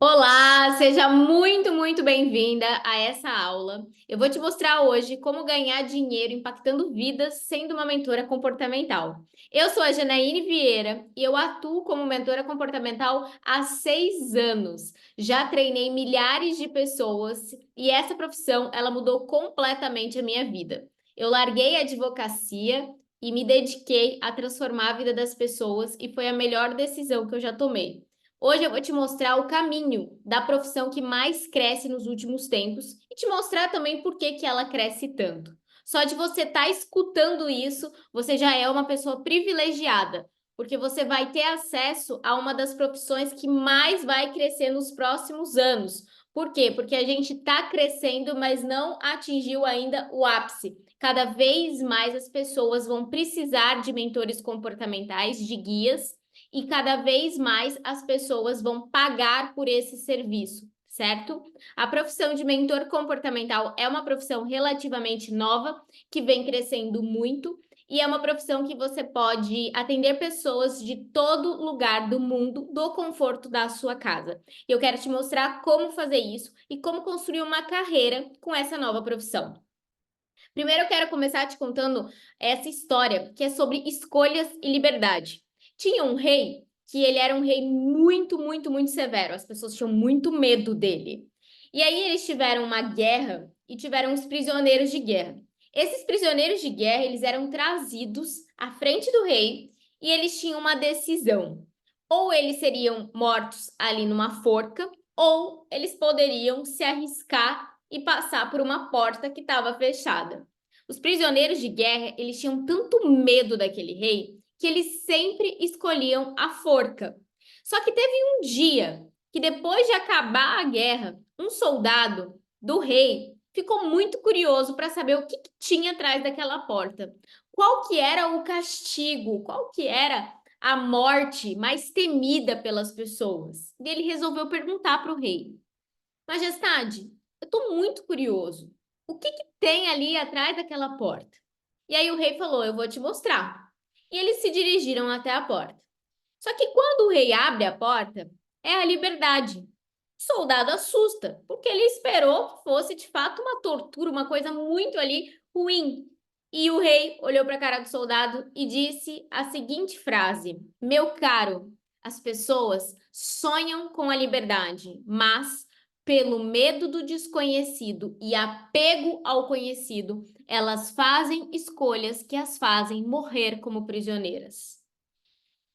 Olá, seja muito bem-vinda a essa aula. Eu vou te mostrar hoje como ganhar dinheiro impactando vidas sendo uma mentora comportamental. Eu sou a Janaíne Vieira e eu atuo como mentora comportamental há 6 anos. Já treinei milhares de pessoas e essa profissão, ela mudou completamente a minha vida. Eu larguei a advocacia e me dediquei a transformar a vida das pessoas e foi a melhor decisão que eu já tomei. Hoje eu vou te mostrar o caminho da profissão que mais cresce nos últimos tempos e te mostrar também por que ela cresce tanto. Só de você estar escutando isso, você já é uma pessoa privilegiada, porque você vai ter acesso a uma das profissões que mais vai crescer nos próximos anos. Por quê? Porque a gente está crescendo, mas não atingiu ainda o ápice. Cada vez mais as pessoas vão precisar de mentores comportamentais, de guias, e cada vez mais as pessoas vão pagar por esse serviço, certo? A profissão de mentor comportamental é uma profissão relativamente nova, que vem crescendo muito, e é uma profissão que você pode atender pessoas de todo lugar do mundo, do conforto da sua casa. Eu quero te mostrar como fazer isso e como construir uma carreira com essa nova profissão. Primeiro, eu quero começar te contando essa história, que é sobre escolhas e liberdade. Tinha um rei que ele era um rei muito severo. As pessoas tinham muito medo dele. E aí eles tiveram uma guerra e tiveram os prisioneiros de guerra. Esses prisioneiros de guerra, eles eram trazidos à frente do rei e eles tinham uma decisão. Ou eles seriam mortos ali numa forca, ou eles poderiam se arriscar e passar por uma porta que estava fechada. Os prisioneiros de guerra, eles tinham tanto medo daquele rei que eles sempre escolhiam a forca. Só que teve um dia que depois de acabar a guerra, um soldado do rei ficou muito curioso para saber o que tinha atrás daquela porta. Qual que era o castigo? Qual que era a morte mais temida pelas pessoas? E ele resolveu perguntar para o rei: Majestade, eu estou muito curioso. O que tem ali atrás daquela porta? E aí o rei falou: Eu vou te mostrar. E eles se dirigiram até a porta. Só que quando o rei abre a porta, é a liberdade. O soldado assusta, porque ele esperou que fosse de fato uma tortura, uma coisa muito ali ruim. E o rei olhou para a cara do soldado e disse a seguinte frase: Meu caro, as pessoas sonham com a liberdade, mas pelo medo do desconhecido e apego ao conhecido, elas fazem escolhas que as fazem morrer como prisioneiras.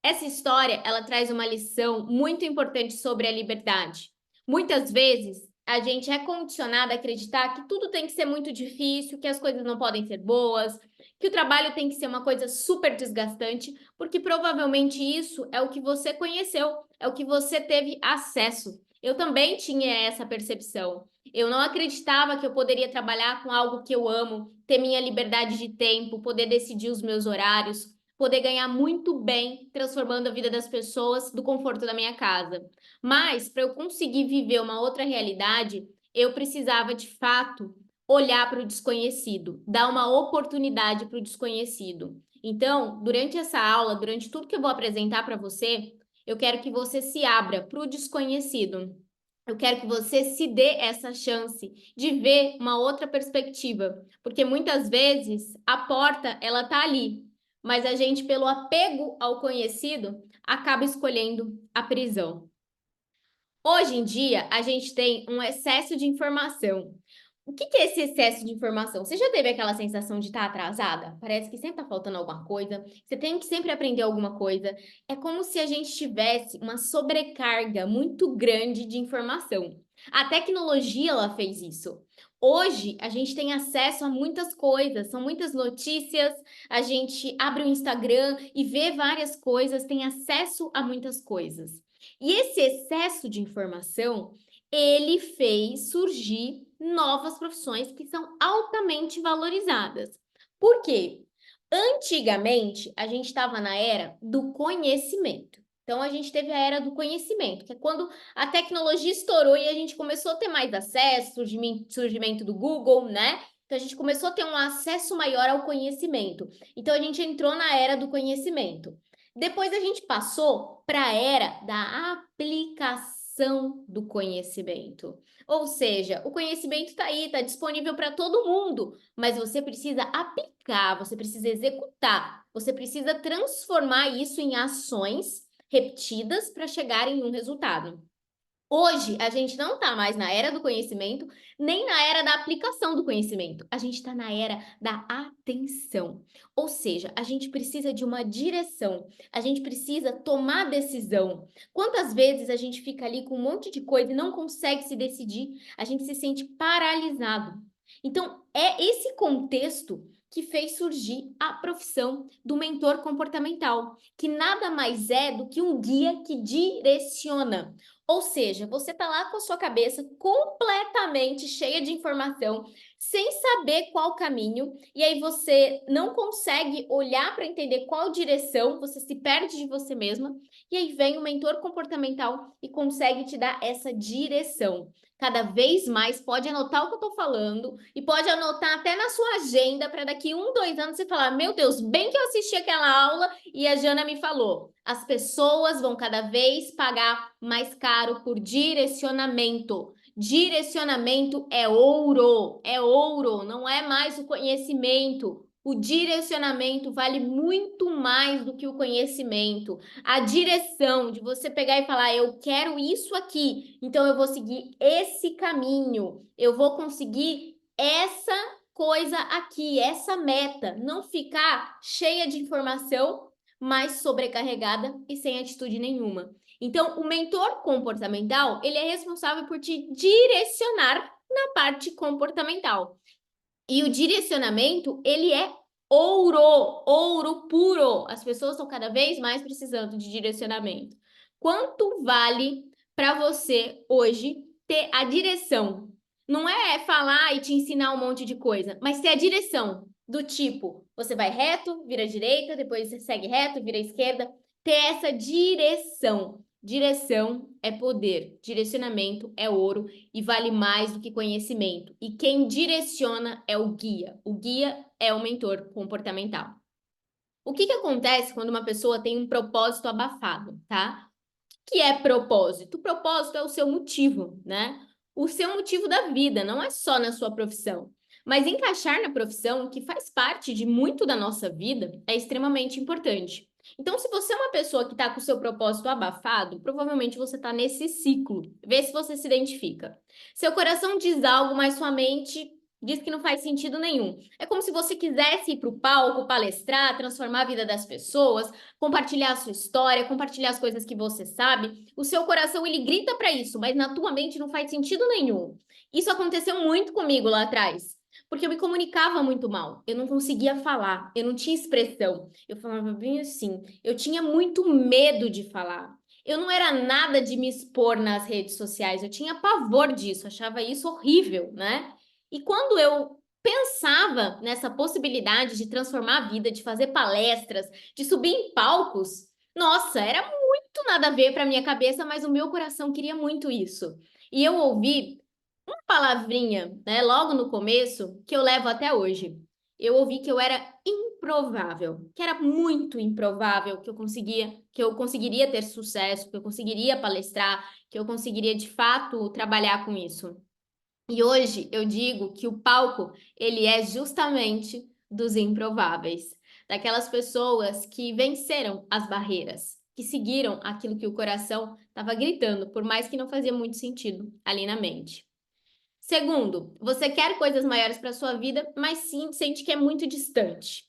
Essa história, ela traz uma lição muito importante sobre a liberdade. Muitas vezes, a gente é condicionado a acreditar que tudo tem que ser muito difícil, que as coisas não podem ser boas, que o trabalho tem que ser uma coisa super desgastante, porque provavelmente isso é o que você conheceu, é o que você teve acesso. Eu também tinha essa percepção. Eu não acreditava que eu poderia trabalhar com algo que eu amo, ter minha liberdade de tempo, poder decidir os meus horários, poder ganhar muito bem transformando a vida das pessoas do conforto da minha casa. Mas para eu conseguir viver uma outra realidade, eu precisava de fato olhar para o desconhecido, dar uma oportunidade para o desconhecido. Então, durante essa aula, durante tudo que eu vou apresentar para você, eu quero que você se abra para o desconhecido. Eu quero que você se dê essa chance de ver uma outra perspectiva, porque muitas vezes a porta ela tá ali, mas a gente, pelo apego ao conhecido, acaba escolhendo a prisão. Hoje em dia, a gente tem um excesso de informação. O que é esse excesso de informação? Você já teve aquela sensação de estar atrasada? Parece que sempre está faltando alguma coisa, você tem que sempre aprender alguma coisa. É como se a gente tivesse uma sobrecarga muito grande de informação. A tecnologia, ela fez isso. Hoje, a gente tem acesso a muitas coisas, são muitas notícias, a gente abre o Instagram e vê várias coisas, tem acesso a muitas coisas. E esse excesso de informação, ele fez surgir novas profissões que são altamente valorizadas. Por quê? Antigamente, a gente estava na era do conhecimento. Então, a gente teve a era do conhecimento, que é quando a tecnologia estourou e a gente começou a ter mais acesso, surgimento do Google, né? Então, a gente começou a ter um acesso maior ao conhecimento. Então, a gente entrou na era do conhecimento. Depois, a gente passou para a era da aplicação. aplicação do conhecimento. Ou seja, o conhecimento está aí, está disponível para todo mundo, mas você precisa aplicar, você precisa executar, você precisa transformar isso em ações repetidas para chegar em um resultado. Hoje, a gente não está mais na era do conhecimento, nem na era da aplicação do conhecimento. A gente está na era da atenção. Ou seja, a gente precisa de uma direção, a gente precisa tomar decisão. Quantas vezes a gente fica ali com um monte de coisa e não consegue se decidir? A gente se sente paralisado. Então, é esse contexto que fez surgir a profissão do mentor comportamental, que nada mais é do que um guia que direciona. Ou seja, você está lá com a sua cabeça completamente cheia de informação, sem saber qual caminho, e aí você não consegue olhar para entender qual direção, você se perde de você mesma, e aí vem o mentor comportamental e consegue te dar essa direção. Cada vez mais, pode anotar o que eu estou falando e pode anotar até na sua agenda para daqui 2 anos você falar: meu Deus, bem que eu assisti aquela aula e a Jana me falou. As pessoas vão cada vez pagar mais caro por direcionamento. Direcionamento é ouro, não é mais o conhecimento. O direcionamento vale muito mais do que o conhecimento. A direção de você pegar e falar: eu quero isso aqui, então eu vou seguir esse caminho, eu vou conseguir essa coisa aqui, essa meta. Não ficar cheia de informação, mas sobrecarregada e sem atitude nenhuma. Então, o mentor comportamental, ele é responsável por te direcionar na parte comportamental. E o direcionamento, ele é ouro, ouro puro. As pessoas estão cada vez mais precisando de direcionamento. Quanto vale para você hoje ter a direção? Não é falar e te ensinar um monte de coisa, mas ter a direção do tipo, você vai reto, vira direita, depois você segue reto, vira esquerda. Ter essa direção. Direção é poder, direcionamento é ouro e vale mais do que conhecimento. E quem direciona é o guia. O guia é o mentor comportamental. O que acontece quando uma pessoa tem um propósito abafado, tá? O que é propósito? O propósito é o seu motivo, né? O seu motivo da vida, não é só na sua profissão. Mas encaixar na profissão, que faz parte de muito da nossa vida, é extremamente importante. Então, se você é uma pessoa que está com o seu propósito abafado, provavelmente você está nesse ciclo. Vê se você se identifica. Seu coração diz algo, mas sua mente diz que não faz sentido nenhum. É como se você quisesse ir para o palco, palestrar, transformar a vida das pessoas, compartilhar a sua história, compartilhar as coisas que você sabe. O seu coração, ele grita para isso, mas na tua mente não faz sentido nenhum. Isso aconteceu muito comigo lá atrás. Porque eu me comunicava muito mal, eu não conseguia falar, eu não tinha expressão. Eu falava bem assim, eu tinha muito medo de falar. Eu não era nada de me expor nas redes sociais, eu tinha pavor disso, achava isso horrível, né? E quando eu pensava nessa possibilidade de transformar a vida, de fazer palestras, de subir em palcos, nossa, era muito nada a ver para minha cabeça, mas o meu coração queria muito isso. E eu ouvi uma palavrinha, né, logo no começo, que eu levo até hoje. Eu ouvi que eu era improvável, que era muito improvável que eu conseguiria ter sucesso, que eu conseguiria palestrar, que eu conseguiria de fato trabalhar com isso. E hoje eu digo que o palco, ele é justamente dos improváveis, daquelas pessoas que venceram as barreiras, que seguiram aquilo que o coração estava gritando, por mais que não fazia muito sentido ali na mente. Segundo, você quer coisas maiores para sua vida, mas sim sente que é muito distante.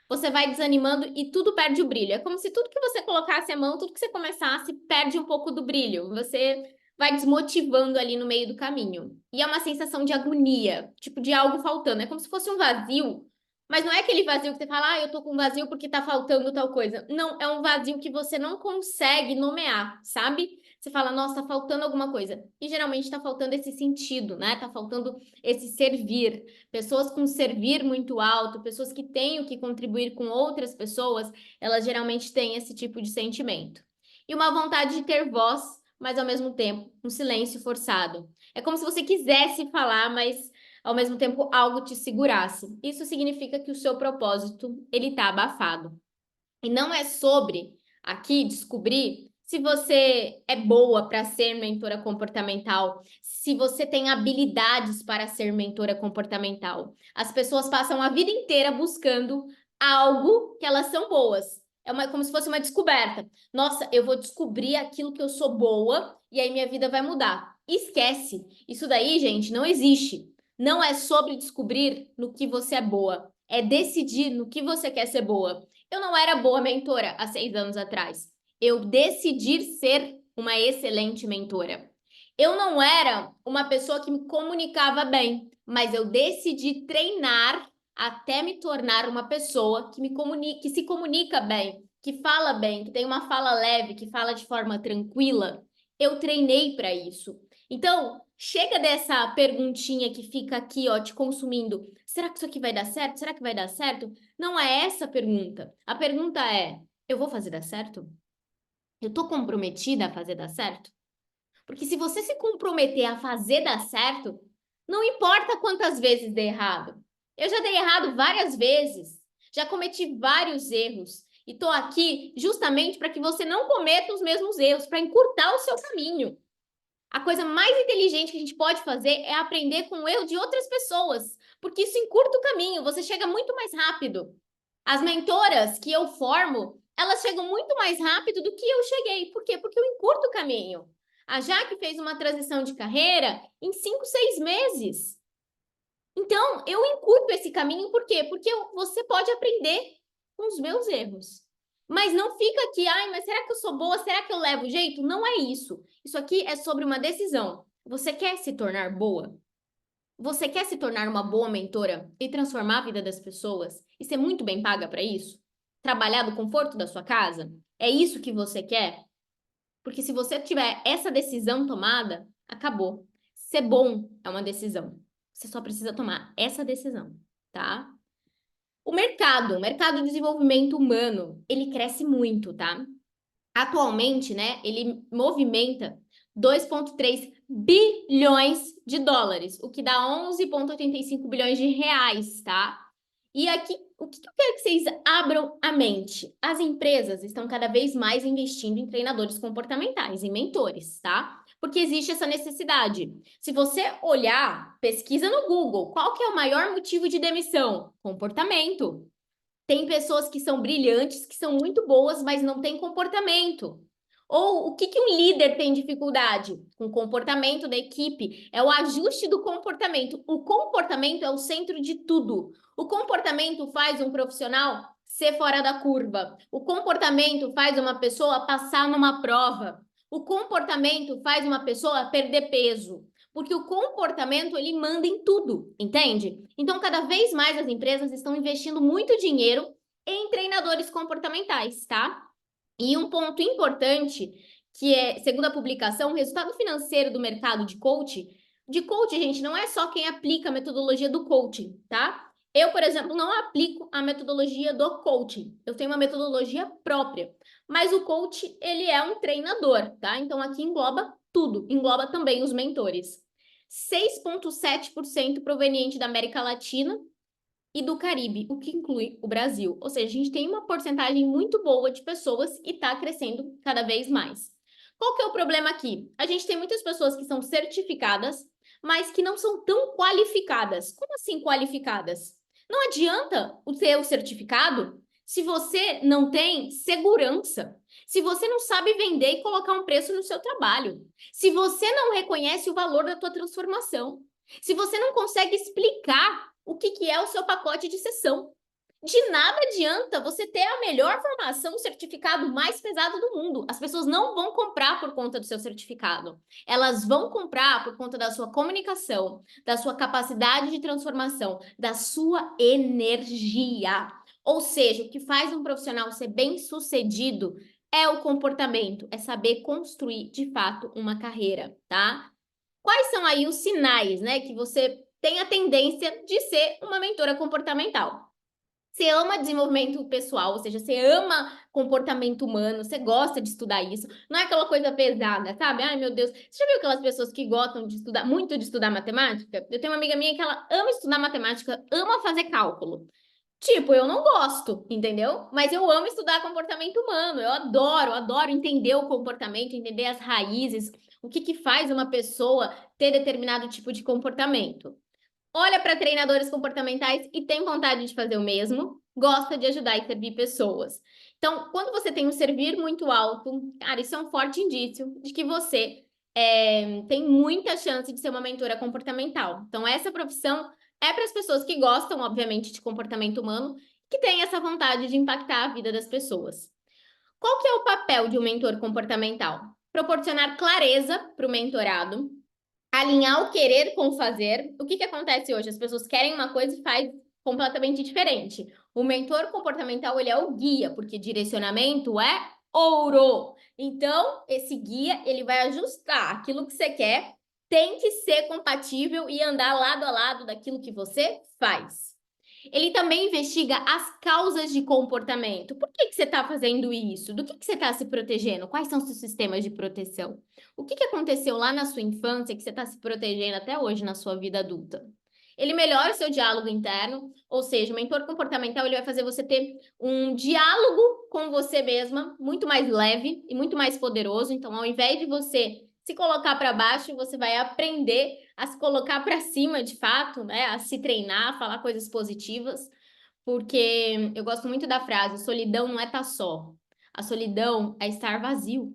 Você vai desanimando e tudo perde o brilho. É como se tudo que você colocasse a mão, tudo que você começasse, perde um pouco do brilho. Você vai desmotivando ali no meio do caminho. E é uma sensação de agonia, tipo de algo faltando. É como se fosse um vazio, mas não é aquele vazio que você fala: eu tô com vazio porque tá faltando tal coisa. Não, é um vazio que você não consegue nomear, sabe? Você fala: nossa, tá faltando alguma coisa. E geralmente tá faltando esse sentido, né? Tá faltando esse servir. Pessoas com servir muito alto, pessoas que têm o que contribuir com outras pessoas, elas geralmente têm esse tipo de sentimento. E uma vontade de ter voz, mas ao mesmo tempo um silêncio forçado. É como se você quisesse falar, mas ao mesmo tempo algo te segurasse. Isso significa que o seu propósito, ele está abafado. E não é sobre aqui descobrir se você é boa para ser mentora comportamental, se você tem habilidades para ser mentora comportamental. As pessoas passam a vida inteira buscando algo que elas são boas. Como se fosse uma descoberta. Nossa, eu vou descobrir aquilo que eu sou boa e aí minha vida vai mudar. Esquece. Isso daí, gente, não existe. Não é sobre descobrir no que você é boa. É decidir no que você quer ser boa. Eu não era boa mentora há 6 anos atrás. Eu decidi ser uma excelente mentora. Eu não era uma pessoa que me comunicava bem, mas eu decidi treinar até me tornar uma pessoa que se comunica bem, que fala bem, que tem uma fala leve, que fala de forma tranquila. Eu treinei para isso. Então, chega dessa perguntinha que fica aqui, ó, te consumindo. Será que isso aqui vai dar certo? Será que vai dar certo? Não é essa a pergunta. A pergunta é: eu vou fazer dar certo? Eu tô comprometida a fazer dar certo? Porque se você se comprometer a fazer dar certo, não importa quantas vezes dê errado. Eu já dei errado várias vezes, já cometi vários erros e tô aqui justamente para que você não cometa os mesmos erros, para encurtar o seu caminho. A coisa mais inteligente que a gente pode fazer é aprender com o erro de outras pessoas, porque isso encurta o caminho, você chega muito mais rápido. As mentoras que eu formo, elas chegam muito mais rápido do que eu cheguei. Por quê? Porque eu encurto o caminho. A Jaque fez uma transição de carreira em 5, 6 meses. Então, eu encurto esse caminho, por quê? Porque você pode aprender com os meus erros. Mas não fica aqui, ai, mas será que eu sou boa? Será que eu levo jeito? Não é isso. Isso aqui é sobre uma decisão. Você quer se tornar boa? Você quer se tornar uma boa mentora e transformar a vida das pessoas e ser muito bem paga para isso? Trabalhar do conforto da sua casa? É isso que você quer? Porque se você tiver essa decisão tomada, acabou. Ser bom é uma decisão. Você só precisa tomar essa decisão, tá? O mercado de desenvolvimento humano, ele cresce muito, tá? Atualmente, né, ele movimenta 2,3 bilhões de dólares, o que dá 11,85 bilhões de reais, tá? E aqui, o que eu quero que vocês abram a mente? As empresas estão cada vez mais investindo em treinadores comportamentais, em mentores, tá? Porque existe essa necessidade. Se você olhar, pesquisa no Google, qual que é o maior motivo de demissão? Comportamento. Tem pessoas que são brilhantes, que são muito boas, mas não têm comportamento. Ou o que um líder tem dificuldade? Com o comportamento da equipe. É o ajuste do comportamento. O comportamento é o centro de tudo. O comportamento faz um profissional ser fora da curva. O comportamento faz uma pessoa passar numa prova. O comportamento faz uma pessoa perder peso. Porque o comportamento, ele manda em tudo, entende? Então, cada vez mais as empresas estão investindo muito dinheiro em treinadores comportamentais, tá? E um ponto importante, que é, segundo a publicação, o resultado financeiro do mercado de coaching, gente, não é só quem aplica a metodologia do coaching, tá? Eu, por exemplo, não aplico a metodologia do coaching. Eu tenho uma metodologia própria. Mas o coach, ele é um treinador, tá? Então, aqui engloba tudo. Engloba também os mentores. 6,7% proveniente da América Latina e do Caribe, o que inclui o Brasil. Ou seja, a gente tem uma porcentagem muito boa de pessoas e está crescendo cada vez mais. Qual que é o problema aqui? A gente tem muitas pessoas que são certificadas, mas que não são tão qualificadas. Como assim qualificadas? Não adianta o seu certificado se você não tem segurança, se você não sabe vender e colocar um preço no seu trabalho, se você não reconhece o valor da tua transformação, se você não consegue explicar o que é o seu pacote de sessão. De nada adianta você ter a melhor formação, o certificado mais pesado do mundo. As pessoas não vão comprar por conta do seu certificado. Elas vão comprar por conta da sua comunicação, da sua capacidade de transformação, da sua energia. Ou seja, o que faz um profissional ser bem-sucedido é o comportamento, é saber construir de fato uma carreira, tá? Quais são aí os sinais, né, que você tem a tendência de ser uma mentora comportamental? Você ama desenvolvimento pessoal, ou seja, você ama comportamento humano, você gosta de estudar isso. Não é aquela coisa pesada, sabe? Ai, meu Deus. Você já viu aquelas pessoas que gostam de estudar, muito de estudar matemática? Eu tenho uma amiga minha que ela ama estudar matemática, ama fazer cálculo. Tipo, eu não gosto, entendeu? Mas eu amo estudar comportamento humano. Eu adoro entender o comportamento, entender as raízes, o que que faz uma pessoa ter determinado tipo de comportamento. Olha para treinadores comportamentais e tem vontade de fazer o mesmo, gosta de ajudar e servir pessoas. Então, quando você tem um servir muito alto, cara, isso é um forte indício de que você tem muita chance de ser uma mentora comportamental. Então, essa profissão é para as pessoas que gostam, obviamente, de comportamento humano, que têm essa vontade de impactar a vida das pessoas. Qual que é o papel de um mentor comportamental? Proporcionar clareza para o mentorado, alinhar o querer com o fazer. O que que acontece hoje? As pessoas querem uma coisa e faz completamente diferente. O mentor comportamental, ele é o guia, porque direcionamento é ouro. Então, esse guia, ele vai ajustar aquilo que você quer, tem que ser compatível e andar lado a lado daquilo que você faz. Ele também investiga as causas de comportamento. Por que que você está fazendo isso? Do que você está se protegendo? Quais são os seus sistemas de proteção? O que que aconteceu lá na sua infância que você está se protegendo até hoje na sua vida adulta? Ele melhora o seu diálogo interno, ou seja, o mentor comportamental ele vai fazer você ter um diálogo com você mesma muito mais leve e muito mais poderoso. Então, ao invés de você se colocar para baixo, você vai aprender a se colocar para cima, de fato, né? A se treinar, a falar coisas positivas, porque eu gosto muito da frase: solidão não é estar só, a solidão é estar vazio.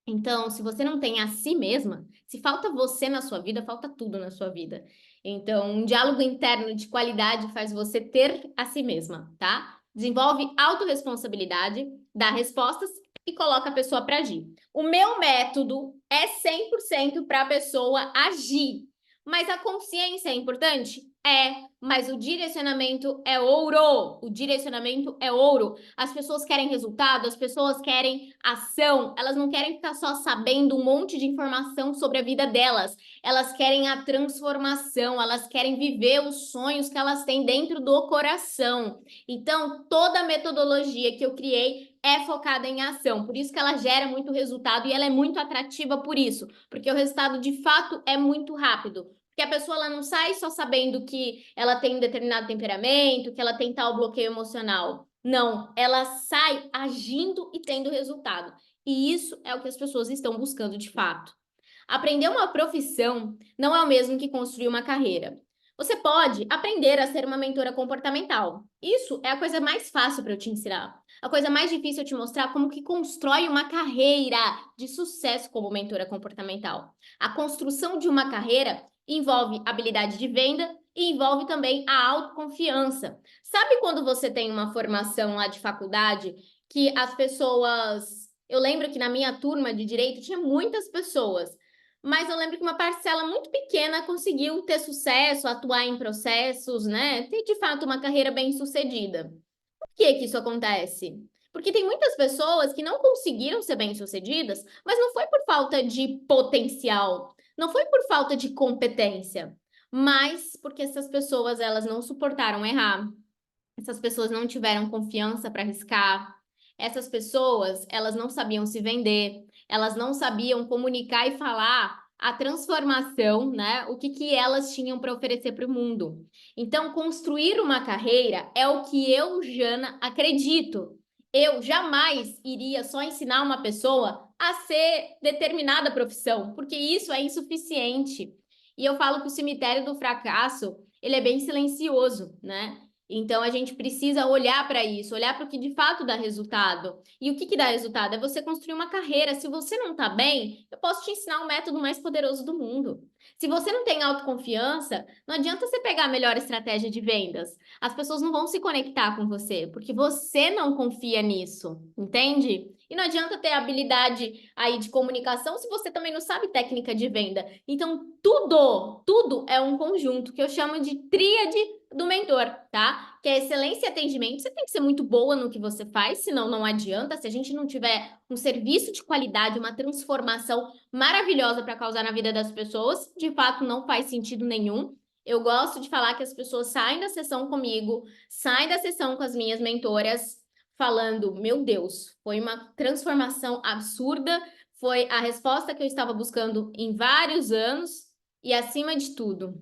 Então, se você não tem a si mesma, se falta você na sua vida, falta tudo na sua vida. Então, um diálogo interno de qualidade faz você ter a si mesma, tá? Desenvolve autorresponsabilidade, dá respostas e coloca a pessoa para agir. O meu método é 100% para a pessoa agir. Mas a consciência é importante? É, mas o direcionamento é ouro. O direcionamento é ouro. As pessoas querem resultado, as pessoas querem ação, elas não querem ficar só sabendo um monte de informação sobre a vida delas. Elas querem a transformação, elas querem viver os sonhos que elas têm dentro do coração. Então, toda a metodologia que eu criei é focada em ação. Por isso que ela gera muito resultado e ela é muito atrativa por isso, porque o resultado de fato é muito rápido. Porque a pessoa ela não sai só sabendo que ela tem um determinado temperamento, que ela tem tal bloqueio emocional. Não, ela sai agindo e tendo resultado. E isso é o que as pessoas estão buscando de fato. Aprender uma profissão não é o mesmo que construir uma carreira. Você pode aprender a ser uma mentora comportamental. Isso é a coisa mais fácil para eu te ensinar. A coisa mais difícil é te mostrar como que constrói uma carreira de sucesso como mentora comportamental. A construção de uma carreira envolve habilidade de venda e envolve também a autoconfiança. Sabe quando você tem uma formação lá de faculdade que as pessoas... Eu lembro que na minha turma de direito tinha muitas pessoas, mas eu lembro que uma parcela muito pequena conseguiu ter sucesso, atuar em processos, né? Ter de fato uma carreira bem-sucedida. Por que que isso acontece? Porque tem muitas pessoas que não conseguiram ser bem-sucedidas, mas não foi por falta de potencial, não foi por falta de competência, mas porque essas pessoas elas não suportaram errar, essas pessoas não tiveram confiança para arriscar. Essas pessoas, elas não sabiam se vender, elas não sabiam comunicar e falar a transformação, né? O que que elas tinham para oferecer para o mundo. Então, construir uma carreira é o que eu, Jana, acredito. Eu jamais iria só ensinar uma pessoa a ser determinada profissão, porque isso é insuficiente. E eu falo que o cemitério do fracasso, ele é bem silencioso, né? Então, a gente precisa olhar para isso, olhar para o que de fato dá resultado. E o que que dá resultado? É você construir uma carreira. Se você não está bem, eu posso te ensinar o método mais poderoso do mundo. Se você não tem autoconfiança, não adianta você pegar a melhor estratégia de vendas. As pessoas não vão se conectar com você, porque você não confia nisso, entende? E não adianta ter habilidade aí de comunicação se você também não sabe técnica de venda. Então, tudo é um conjunto que eu chamo de tríade do mentor, tá? Que é excelência e atendimento. Você tem que ser muito boa no que você faz, senão não adianta. Se a gente não tiver um serviço de qualidade, uma transformação maravilhosa para causar na vida das pessoas, de fato não faz sentido nenhum. Eu gosto de falar que as pessoas saem da sessão comigo, saem da sessão com as minhas mentoras, falando: meu Deus, foi uma transformação absurda, foi a resposta que eu estava buscando em vários anos, e acima de tudo,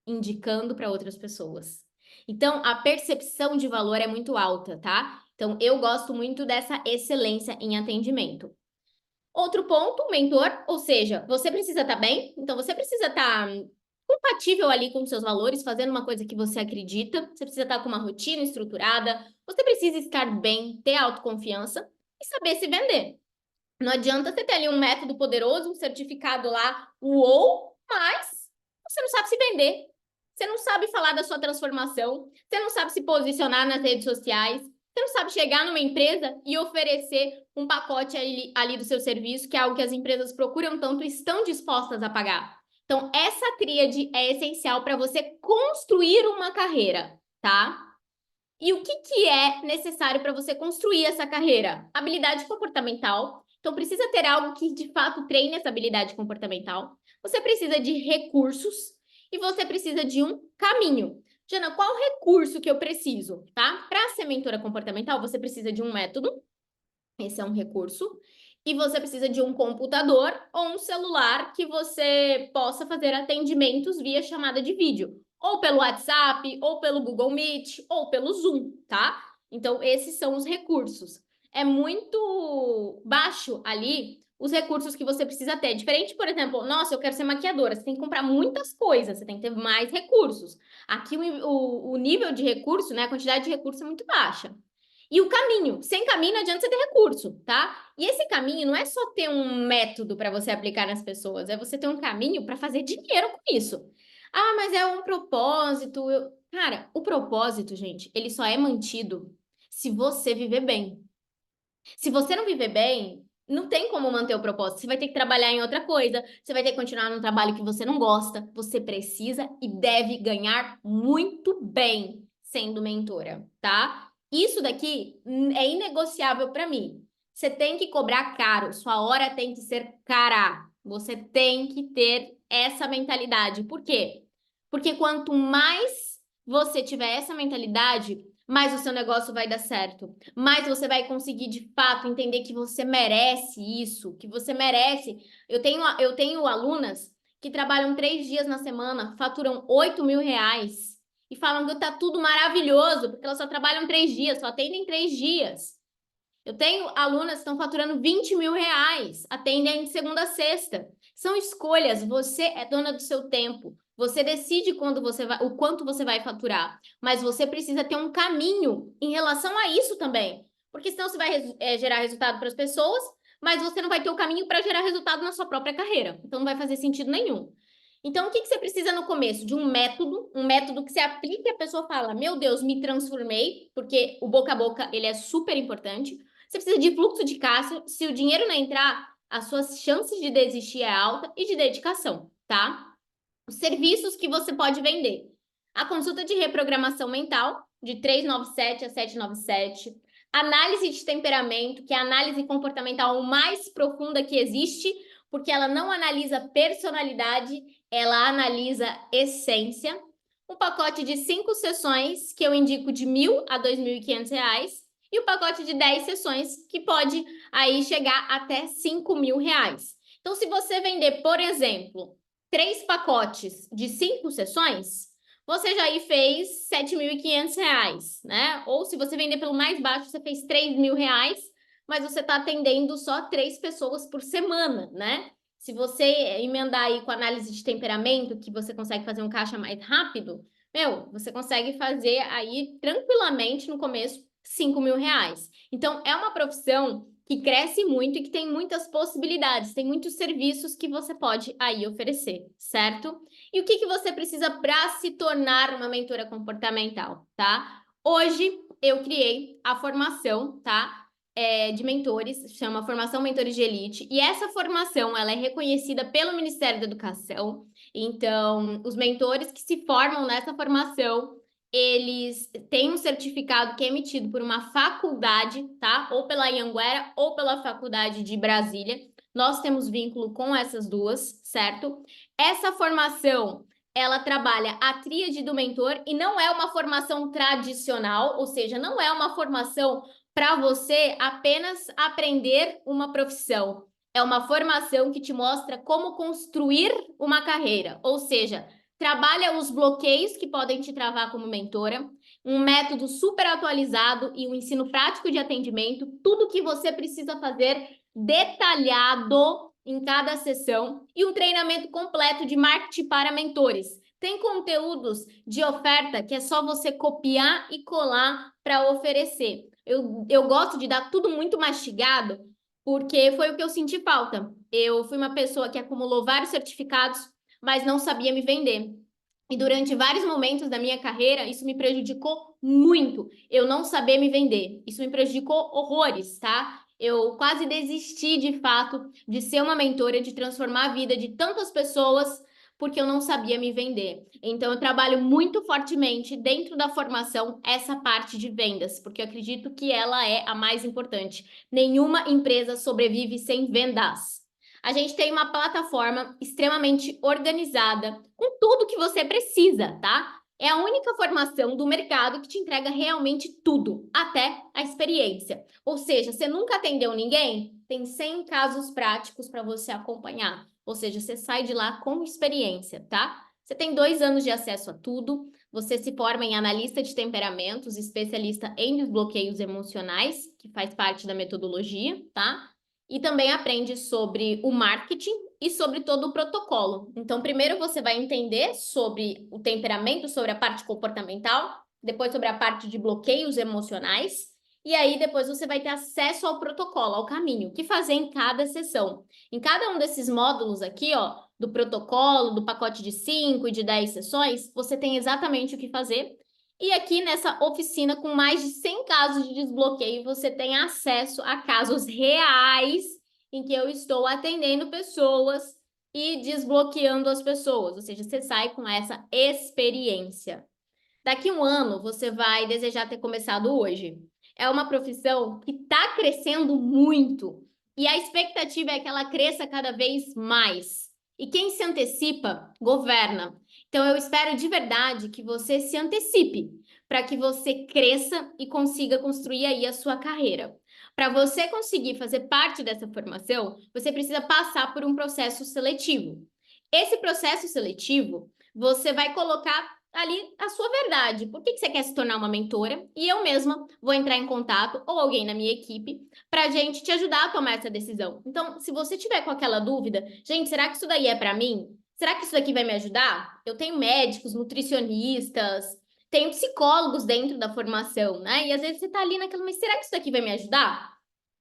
indicando para outras pessoas. Então, a percepção de valor é muito alta, tá? Então, eu gosto muito dessa excelência em atendimento. Outro ponto, mentor, ou seja, você precisa estar bem, então você precisa estar compatível ali com seus valores, fazendo uma coisa que você acredita, você precisa estar com uma rotina estruturada, você precisa estar bem, ter autoconfiança e saber se vender. Não adianta você ter ali um método poderoso, um certificado lá, uou, mas você não sabe se vender. Você não sabe falar da sua transformação, você não sabe se posicionar nas redes sociais, você não sabe chegar numa empresa e oferecer um pacote ali do seu serviço, que é algo que as empresas procuram tanto e estão dispostas a pagar. Então, essa tríade é essencial para você construir uma carreira, tá? E o que é necessário para você construir essa carreira? Habilidade comportamental. Então, precisa ter algo que de fato treine essa habilidade comportamental. Você precisa de recursos e você precisa de um caminho. Jana, qual recurso que eu preciso, tá? Para ser mentora comportamental, você precisa de um método, esse é um recurso, e você precisa de um computador ou um celular que você possa fazer atendimentos via chamada de vídeo, ou pelo WhatsApp, ou pelo Google Meet, ou pelo Zoom, tá? Então, esses são os recursos. É muito baixo ali os recursos que você precisa ter. Diferente, por exemplo, nossa, eu quero ser maquiadora, você tem que comprar muitas coisas, você tem que ter mais recursos. Aqui o nível de recurso, né, a quantidade de recurso é muito baixa. E o caminho. Sem caminho não adianta você ter recurso, tá? E esse caminho não é só ter um método para você aplicar nas pessoas, é você ter um caminho para fazer dinheiro com isso. Ah, mas é um propósito. Cara, o propósito, gente, ele só é mantido se você viver bem. Se você não viver bem, não tem como manter o propósito. Você vai ter que trabalhar em outra coisa, você vai ter que continuar num trabalho que você não gosta. Você precisa e deve ganhar muito bem sendo mentora, tá? Isso daqui é inegociável para mim. Você tem que cobrar caro, sua hora tem que ser cara. Você tem que ter essa mentalidade. Por quê? Porque quanto mais você tiver essa mentalidade, mais o seu negócio vai dar certo, mais você vai conseguir de fato entender que você merece isso, que você merece. Eu tenho alunas que trabalham 3 dias na semana, faturam 8.000 reais e falam que tá tudo maravilhoso, porque elas só trabalham 3 dias, só atendem 3 dias. Eu tenho alunas que estão faturando 20.000 reais, atendem de segunda a sexta. São escolhas, você é dona do seu tempo. Você decide quando você vai, o quanto você vai faturar, mas você precisa ter um caminho em relação a isso também. Porque senão você vai gerar resultado para as pessoas, mas você não vai ter o caminho para gerar resultado na sua própria carreira. Então não vai fazer sentido nenhum. Então, o que você precisa no começo? De um método que você aplique e a pessoa fala, meu Deus, me transformei, porque o boca a boca, ele é super importante. Você precisa de fluxo de caixa. Se o dinheiro não entrar, as suas chances de desistir é alta e de dedicação, tá? Os serviços que você pode vender. A consulta de reprogramação mental, de 397 a 797. Análise de temperamento, que é a análise comportamental mais profunda que existe, porque ela não analisa personalidade, ela analisa essência. Um pacote de 5 sessões, que eu indico de R$ 1.000 a R$ 2.500. E o pacote de 10 sessões, que pode aí chegar até R$ 5.000. Então, se você vender, por exemplo, 3 pacotes de 5 sessões, você já aí fez R$ 7.500, né? Ou se você vender pelo mais baixo, você fez R$ 3.000, mas você está atendendo só 3 pessoas por semana, né? Se você emendar aí com análise de temperamento, que você consegue fazer um caixa mais rápido, você consegue fazer aí tranquilamente no começo R$ 5.000. Então, é uma profissão que cresce muito e que tem muitas possibilidades, tem muitos serviços que você pode aí oferecer, certo? E o que você precisa para se tornar uma mentora comportamental, tá? Hoje eu criei a formação, tá? De mentores, chama Formação Mentores de Elite, e essa formação ela é reconhecida pelo Ministério da Educação. Então, os mentores que se formam nessa formação, eles têm um certificado que é emitido por uma faculdade, tá? Ou pela Anhanguera ou pela Faculdade de Brasília. Nós temos vínculo com essas duas, certo? Essa formação, ela trabalha a tríade do mentor e não é uma formação tradicional, ou seja, não é uma formação para você apenas aprender uma profissão. É uma formação que te mostra como construir uma carreira, ou seja, trabalha os bloqueios que podem te travar como mentora, um método super atualizado e um ensino prático de atendimento, tudo que você precisa fazer detalhado em cada sessão e um treinamento completo de marketing para mentores. Tem conteúdos de oferta que é só você copiar e colar para oferecer. Eu gosto de dar tudo muito mastigado, porque foi o que eu senti falta. Eu fui uma pessoa que acumulou vários certificados, mas não sabia me vender. E durante vários momentos da minha carreira, isso me prejudicou muito. Eu não saber me vender. Isso me prejudicou horrores, tá? Eu quase desisti, de fato, de ser uma mentora, de transformar a vida de tantas pessoas, porque eu não sabia me vender. Então, eu trabalho muito fortemente dentro da formação essa parte de vendas, porque eu acredito que ela é a mais importante. Nenhuma empresa sobrevive sem vendas. A gente tem uma plataforma extremamente organizada, com tudo que você precisa, tá? É a única formação do mercado que te entrega realmente tudo, até a experiência. Ou seja, você nunca atendeu ninguém? Tem 100 casos práticos para você acompanhar. Ou seja, você sai de lá com experiência, tá? Você tem 2 anos de acesso a tudo. Você se forma em analista de temperamentos, especialista em desbloqueios emocionais, que faz parte da metodologia, tá? E também aprende sobre o marketing e sobre todo o protocolo. Então, primeiro você vai entender sobre o temperamento, sobre a parte comportamental, depois sobre a parte de bloqueios emocionais, e aí depois você vai ter acesso ao protocolo, ao caminho, o que fazer em cada sessão. Em cada um desses módulos aqui, ó, do protocolo, do pacote de 5 e de 10 sessões, você tem exatamente o que fazer. E aqui nessa oficina, com mais de 100 casos de desbloqueio, você tem acesso a casos reais em que eu estou atendendo pessoas e desbloqueando as pessoas. Ou seja, você sai com essa experiência. Daqui a um ano, você vai desejar ter começado hoje. É uma profissão que está crescendo muito e a expectativa é que ela cresça cada vez mais. E quem se antecipa, governa. Então, eu espero de verdade que você se antecipe para que você cresça e consiga construir aí a sua carreira. Para você conseguir fazer parte dessa formação, você precisa passar por um processo seletivo. Esse processo seletivo, você vai colocar ali a sua verdade. Por que você quer se tornar uma mentora? E eu mesma vou entrar em contato, ou alguém na minha equipe, para a gente te ajudar a tomar essa decisão. Então, se você tiver com aquela dúvida, gente, será que isso daí é para mim? Será que isso daqui vai me ajudar? Eu tenho médicos, nutricionistas, tenho psicólogos dentro da formação, né? E às vezes você tá ali naquela, mas será que isso daqui vai me ajudar?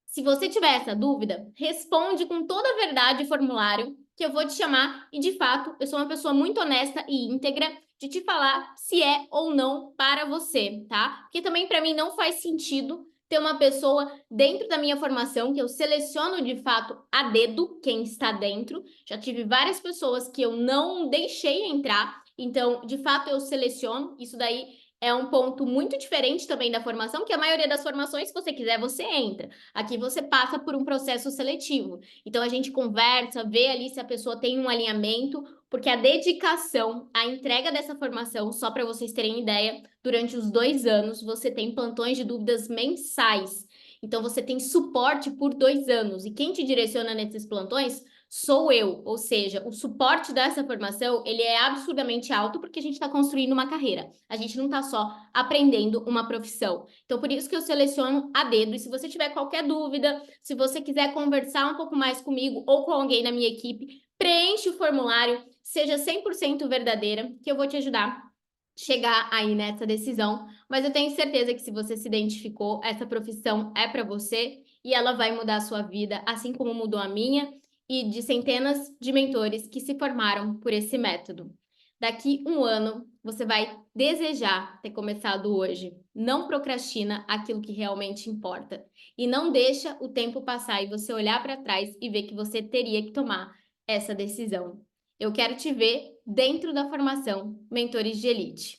Se você tiver essa dúvida, responde com toda a verdade o formulário que eu vou te chamar e, de fato, eu sou uma pessoa muito honesta e íntegra de te falar se é ou não para você, tá? Porque também para mim não faz sentido ter uma pessoa dentro da minha formação que eu seleciono de fato a dedo quem está dentro. Já tive várias pessoas que eu não deixei entrar, então, de fato, eu seleciono. Isso daí é um ponto muito diferente também da formação, que a maioria das formações, se você quiser, você entra. Aqui você passa por um processo seletivo. Então, a gente conversa, vê ali se a pessoa tem um alinhamento, porque a dedicação, a entrega dessa formação, só para vocês terem ideia, durante os 2 anos, você tem plantões de dúvidas mensais. Então, você tem suporte por 2 anos. E quem te direciona nesses plantões sou eu, ou seja, o suporte dessa formação, ele é absurdamente alto porque a gente está construindo uma carreira. A gente não está só aprendendo uma profissão. Então, por isso que eu seleciono a dedo. E se você tiver qualquer dúvida, se você quiser conversar um pouco mais comigo ou com alguém na minha equipe, preenche o formulário, seja 100% verdadeira, que eu vou te ajudar a chegar aí nessa decisão. Mas eu tenho certeza que se você se identificou, essa profissão é para você e ela vai mudar a sua vida, assim como mudou a minha e de centenas de mentores que se formaram por esse método. Daqui um ano, você vai desejar ter começado hoje. Não procrastina aquilo que realmente importa. E não deixa o tempo passar e você olhar para trás e ver que você teria que tomar essa decisão. Eu quero te ver dentro da formação Mentores de Elite.